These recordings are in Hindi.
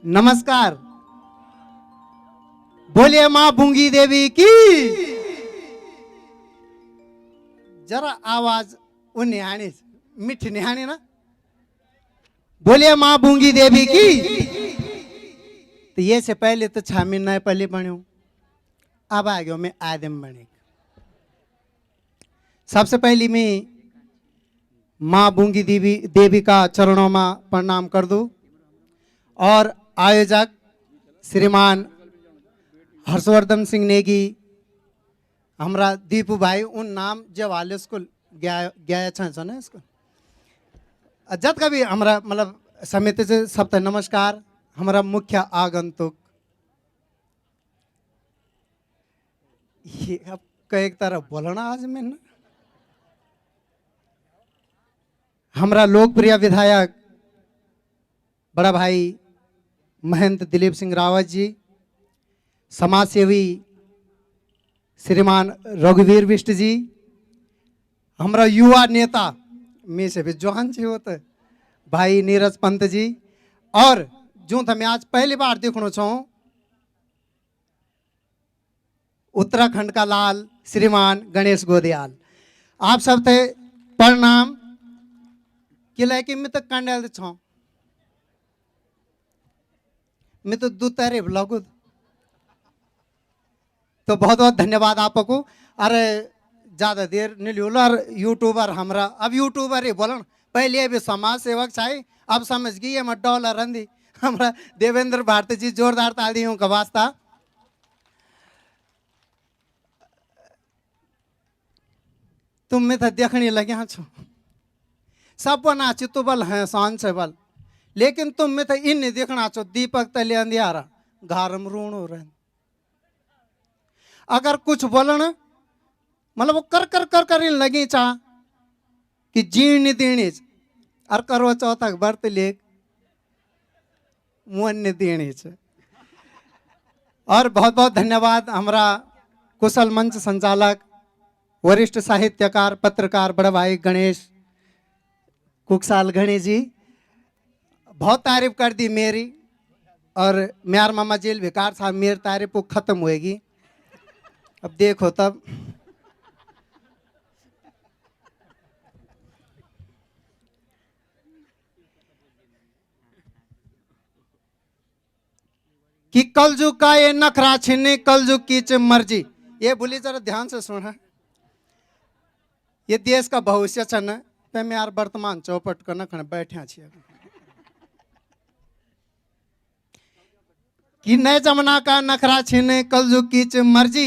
नमस्कार। बोलिए माँ बूंगी देवी की। जरा आवाज वो निहानी, मीठी निहानी ना। बोलिए माँ बूंगी देवी की। तो ये से पहले तो 6 महीना पहले बने, अब आ गया मैं आदम बने। सबसे पहली मैं माँ बूंगी देवी का चरणों में प्रणाम कर दूं और आयोजक श्रीमान हर्षवर्धन सिंह नेगी, हमारा दीपू भाई उन नाम जब वाले स्कूल गया छ ना इसको जत का भी हमारा मतलब समिति से सबसे नमस्कार। हमारा मुख्य आगंतुक ये अब कई तरह बोलना आज मैंने हमारा लोकप्रिय विधायक बड़ा भाई महंत दिलीप सिंह रावत जी, समाज सेवी श्रीमान रघुवीर बिष्ट जी, हमारा युवा नेता में से भी जवान जी होते भाई नीरज पंत जी, और जो था मैं आज पहली बार देखना चाहूँ उत्तराखंड का लाल श्रीमान गणेश गोदियाल। आप सब थे प्रणाम किला कि मैं तो कंडल छो मैं तो दूतारे ब्लॉग तो बहुत बहुत धन्यवाद आपको। अरे ज़्यादा देर नहीं लियो और यूट्यूबर हमरा अब यूट्यूबर ही बोलन पहले भी समाज सेवक चाहिए अब समझ गई मैं डॉलर रंदी हमारा देवेंद्र भारती जी जोरदार तालियों का वास्ता। तुम में तो देखने लगे हाँ छो सब बना चित्तो बल है शान से बल, लेकिन तुम में तो इन नहीं देखना छो दीपक तले अंधियारा घारम ऋण हो रहे। अगर कुछ बोलन मतलब वो कर कर कर कर लगी चाह कि जीर्ण देने और करो चौथा बर्त लेख मुन देने और बहुत बहुत धन्यवाद हमारा कुशल मंच संचालक वरिष्ठ साहित्यकार पत्रकार बड़ा भाई गणेश कुकसाल गणेश जी, बहुत तारीफ कर दी मेरी और म्यार मामा जेल बेकार था मेरी तारीफ वो खत्म होएगी। अब देखो तब कि कलजुग का ये नखरा छीने कलजुग की मर्जी। ये बोली जरा ध्यान से सुना, ये देश का भविष्य छन पे मैं यार वर्तमान चौपट कर नखने बैठे छिए कि नए जमाना का नखरा छीने कलजुग की मर्जी।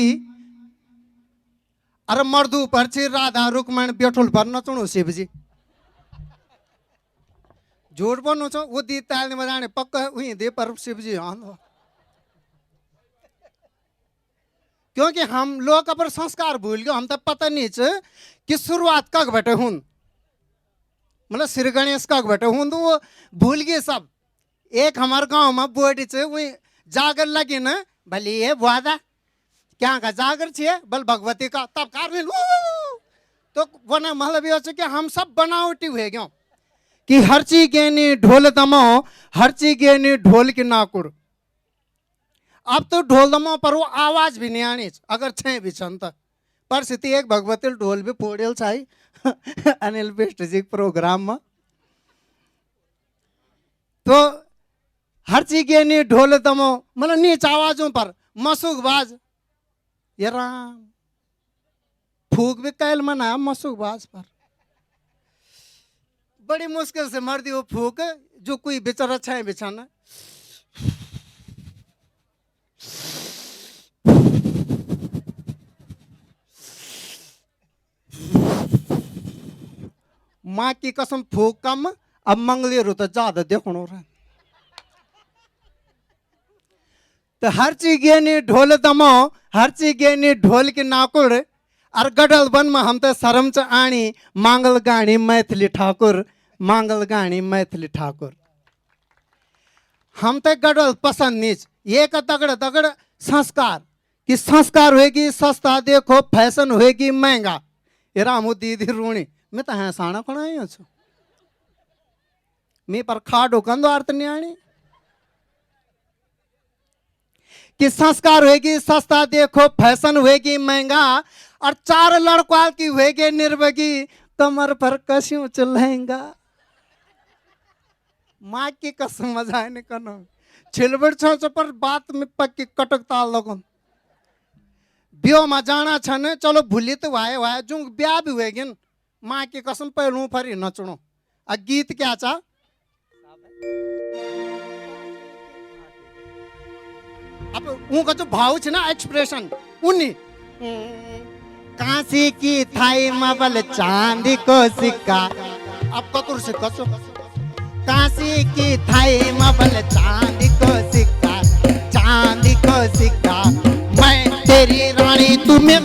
अरे मर्दू पर छी राधा रुकमण बेठुल पर नचुणु शिव जी जोड़ बनो छो वो दी ताल मजाने पक्का हुई दे पर शिव जी आंदो क्योंकि हम लोग अपन संस्कार भूल गए। हम तो पता नहीं कि शुरुआत कब बैठे हूं मतलब श्री गणेश कब बैठे हूं तो वो भूल गए सब। एक हमारे गांव में बोर्ड से वही जागर लगी ना भले ये वादा क्या का जागर छे बल भगवती का तब कार तो बना मतलब ये कि हम सब बनावटी हुए गए कि हर चीज गेनी ढोल दमो हर चीज गेनी ढोल की नाकुर। अब तो ढोल दमो पर वो आवाज भी नहीं आनी अगर छे भी छन पर स्थिति एक भगवती ढोल भी फोड़ेल चाहिए अनिल बिष्ट जी प्रोग्राम में तो हर चीज के नहीं ढोल दमो मतलब नीच आवाजों पर मसूक बाज ये राम फूक भी कैल मना मसूक बाज पर बड़ी मुश्किल से मर दी वो फूक जो कोई बेचारा छे बिछाना माँ की कसम फूक कम अब मंगली रो तो ज्यादा देखो रहा तो हर चीज गेनी ढोल दमो हर चीज गेनी ढोल की नाकुर और गडल बन में हम तो शर्म च आनी मांगल गाणी मैथिली ठाकुर मांगल गाणी मैथिली ठाकुर। हम तो गडल पसंद नीच ये का तगड़ तगड़ संस्कार कि संस्कार होएगी सस्ता देखो फैशन होएगी महंगा ये रामू दीदी रूणी मैं तो हाँ साना को आई छू मैं पर खाडो कंदो अर्थ नहीं आनी कि संस्कार होगी सस्ता, देखो फैशन होगी महंगा, और 4 लड़का की होगी निर्वगी, कमर पर कस्यूं लहंगा। माँ की कसम मजा है निकनो छिलबड़ छ पर बात में पक्की कटकता लगन। ब्यो में जाना छन चलो भूली तो वाए जो ब्याह भी हुएगी माँ की कसम पहलू पर ही नचणो। आ गीत क्या चा अब उनका जो भाव छ ना एक्सप्रेशन उन्हीं कांसी की थाई मबल चांदी को सिक्का। अब कतुर सिक्का सो कांसी की थाई मबल चांदी को सिक्का, चांदी को सिक्का, मैं तेरी रानी तुम्हें।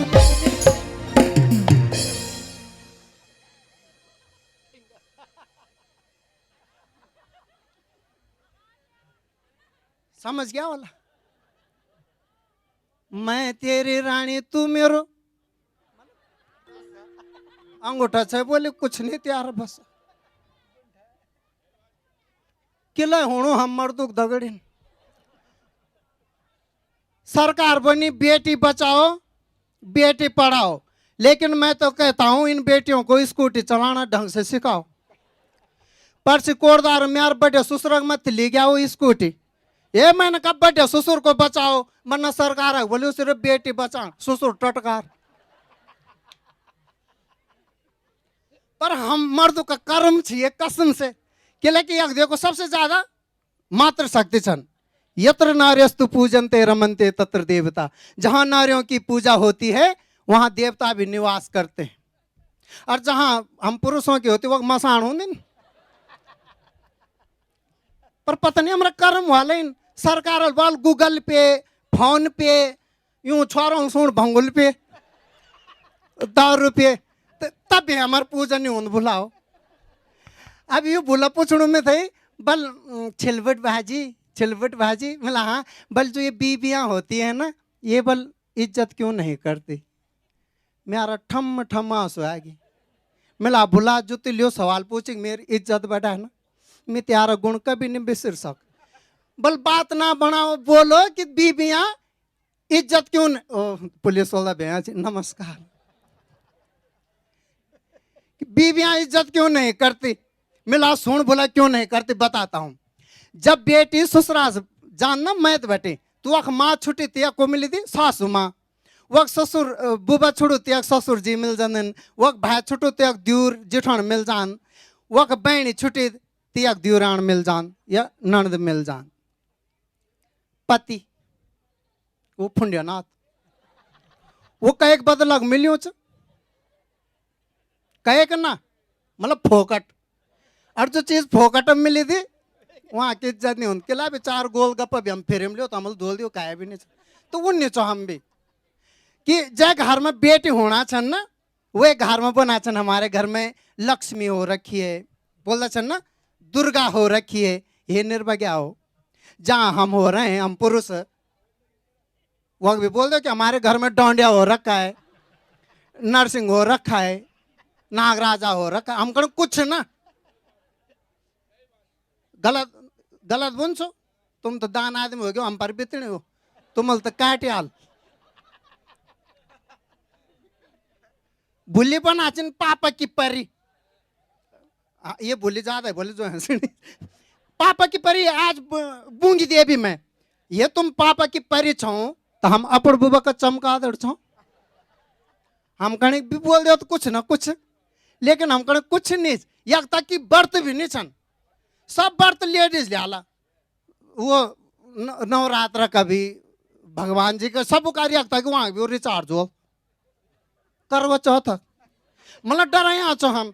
समझ गया वाला? मैं तेरी रानी तू मेरो अंगूठा छे बोले कुछ नहीं तैयार बस किला होणो हम मर्दुक दगड़िन। सरकार बनी बेटी बचाओ बेटी पढ़ाओ, लेकिन मैं तो कहता हूं इन बेटियों को स्कूटी चलाना ढंग से सिखाओ। परसी कोरदार में यार बड़े ससुर मत ले गया वो स्कूटी, ये मैंने कहा बड़े ससुर को बचाओ वरना सरकार है बोले सिर्फ बेटी बचा ससुर टटकार। पर हम मर्दों का कर्म चाहिए कसम से कि लेकिन देखो सबसे ज्यादा मातृशक्ति छन, यत्र नार्यस्तु पूजन्ते रमन्ते तत्र देवता। जहां नारियों की पूजा होती है वहां देवता भी निवास करते हैं, और जहां हम पुरुषों की होती वो मसान होंगे। पर पता नहीं हमारा कर्म वाले सरकार वाल गूगल पे फोन पे यूं छोरों सुन भंगुल पे 10 रुपये तब हमारे पूजा नहीं होने बुलाओ। अब यू बुला पूछणू में थे बल छिलबट भाजी मिला हाँ बल जो ये बीबियां होती है ना ये बल इज्जत क्यों नहीं करती। मेरा ठम ठम आंसू आएगी मिला बुला जो लियो सवाल पूछे मेरी इज्जत बढ़ा है ना मैं त्यारा गुण कभी नहीं बिसर सक। बल बात ना बनाओ बोलो कि बीबियां इज्जत क्यों पुलिस वाला भैया जी नमस्कार, बीबियां इज्जत क्यों नहीं करती। मिला सुन बोला क्यों नहीं करती बताता हूं। जब बेटी ससुराल जानना मैत बेटे तू अख माँ छुट्टी तिया को मिली थी सासू माँ, वक ससुर बुबा छुड़ू तिया ससुर जी मिल जान, वक भाई छुटू तिया द्यूर जिठान मिल जान, वक बहनी छुट्टी तिया द्यूरान मिल जान या ननद मिल जान। पति वो फुंडियानाथ वो कई बदलग मिलियो च कहे ना मतलब फोकट, और जो चीज फोकट में मिली थी वहां की इज्जत नहीं होती। किला भी 4 गोलगप्पा भी हम फेरे में लियो तो हम धोल दियो काया भी नहीं तो वो नहीं हम भी कि जय घर में बेटी होना छन ना वो घर में बना छन। हमारे घर में लक्ष्मी हो रखी है बोलता छन ना दुर्गा हो रखी है, ये निर्भया हो। जहां हम हो रहे हैं हम पुरुष वो भी बोल दो कि हमारे घर में डोंडिया हो रखा है, नरसिंह हो रखा है, नागराजा हो रखा है। हम कहीं कुछ ना गलत गलत बुनसो तुम तो दान आदमी हो गए हम पर बितने हो तुम तो काटियाल भूली बना चिन पापा की परी। ये भूली ज्यादा है बोले जो है पापा की परी आज बूंगी दे भी मैं ये तुम पापा की परी छो तो हम अपड़ बुबा का चमका दड़ छो। हम कहीं भी बोल दे तो कुछ ना कुछ, लेकिन हम कहीं कुछ नहीं यक तक की व्रत भी नहीं छन। सब व्रत लेडीज लियाला वो नवरात्र का भी भगवान जी का सब कार्य यक तक वहां भी रिचार्ज हो करवा चौथ मतलब डराया छो हम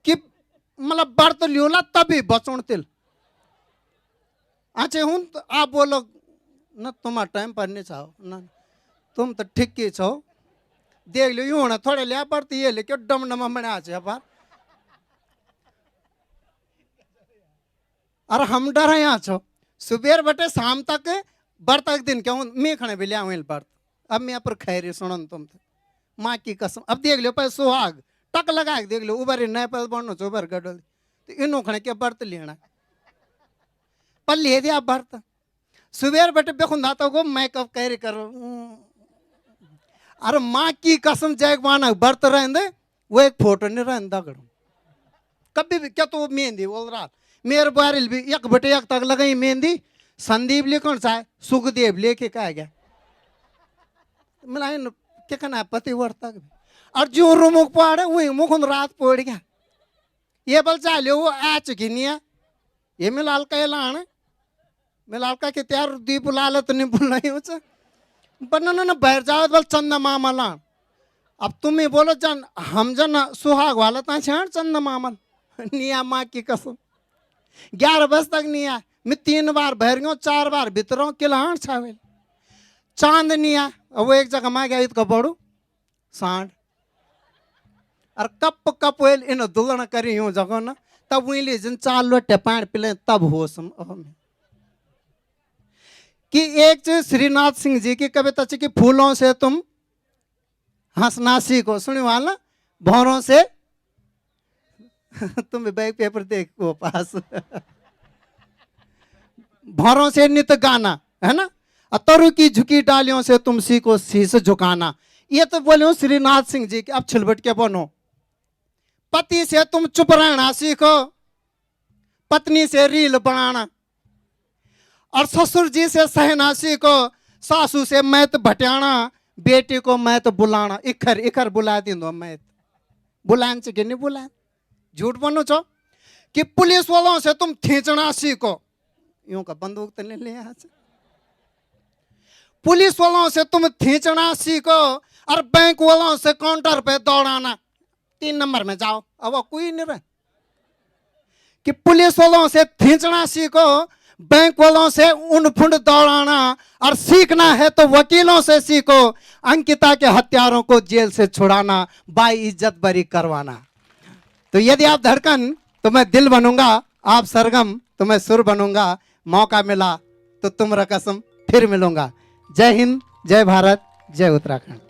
कि मतलब व्रत लियोला तभी बचों तिल अच्छा हूं तो आप बोलो न तुम्हारा टाइम पर नहीं चाहो ना तुम तो ठीक ही छो देख लो यूं ना थोड़े लिया पड़ती ये लेके डम डम बने आ बार। और हम डर यहाँ छो सुबेर बटे शाम तक व्रत तक दिन क्या मैं खड़े भी लिया व्रत। अब मैं पर खैरी सुनन तुम तो माँ की कसम अब देख लो पर सुहाग टक लगा देख लो उबर नए पर बढ़ो चो उबर गडल तो इन खड़े के व्रत लेना पर ले दिया व्रत सुबेर बेटे बेखुंदा तो को मेकअप कैरी कर अरे माँ की कसम जय माना बर्त रहंदे वो एक फोटो नहीं रहंदा गड़ो कभी भी क्या तो मेहंदी बोल रहा मेरे बारिल भी एक बटे एक तक लगाई मेहंदी संदीप ले कौन सा है सुखदेव लेके कहा गया मिला क्या कहना पति वर्ता और जो रुमुख पड़े वही मुख रात पड़ गया ये बल चाले वो आ चुकी नहीं है ये मिलाल का लाने मिलाल का कि त्यार दीप लालत नहीं बोलना ही उसे बनना ना बैठ जाओ बल चंदा मामा लान अब तुम ही बोलो जन हम जन सुहाग वाला ता छाड़ चंदा मामल निया माँ की कसम 11 बजे तक नहीं आया मैं 3 बार बहर गया 4 बार भीतर किलान छावेल चांद नहीं आया अब वो एक जगह मैं गया इत कपड़ू सांड और कप कप वेल इन दुगना करी यूं जगह ना तब वही ले जन 4 लोटे पानी पिले तब हो सम कि एक चीज श्रीनाथ सिंह जी की कविता कि फूलों से तुम हंसना सीखो सुनी वाला भौरों से तुम बैग पेपर देख वो पास भौरों से नित गाना है ना तरु की झुकी डालियों से तुम सीखो शीश झुकाना ये तो बोले श्रीनाथ सिंह जी अब छिलबट के बनो पति से तुम चुप रहना सीखो पत्नी से रील बनाना और ससुर जी से सहना सीखो सासू से मैत भटियाना बेटी को मैत बुलाना इखर इखर बुला दी दो मैत बुलान से कि नहीं बुलान झूठ बनो छो कि पुलिस वालों से तुम खींचना सीखो यूं का बंदूक तो नहीं ले यहाँ से पुलिस वालों से तुम खींचना सीखो और बैंक वालों से काउंटर पे दौड़ाना 3 नंबर में जाओ अब कोई नहीं रहा कि पुलिस वालों से खींचना सीखो बैंक वालों से उन फुंड दौड़ाना और सीखना है तो वकीलों से सीखो अंकिता के हत्यारों को जेल से छुड़ाना बाई इज्जत बरी करवाना तो यदि आप धड़कन तो मैं दिल बनूंगा आप सरगम तो मैं सुर बनूंगा मौका मिला तो तुम रकसम फिर मिलूंगा जय हिंद जय भारत जय उत्तराखंड।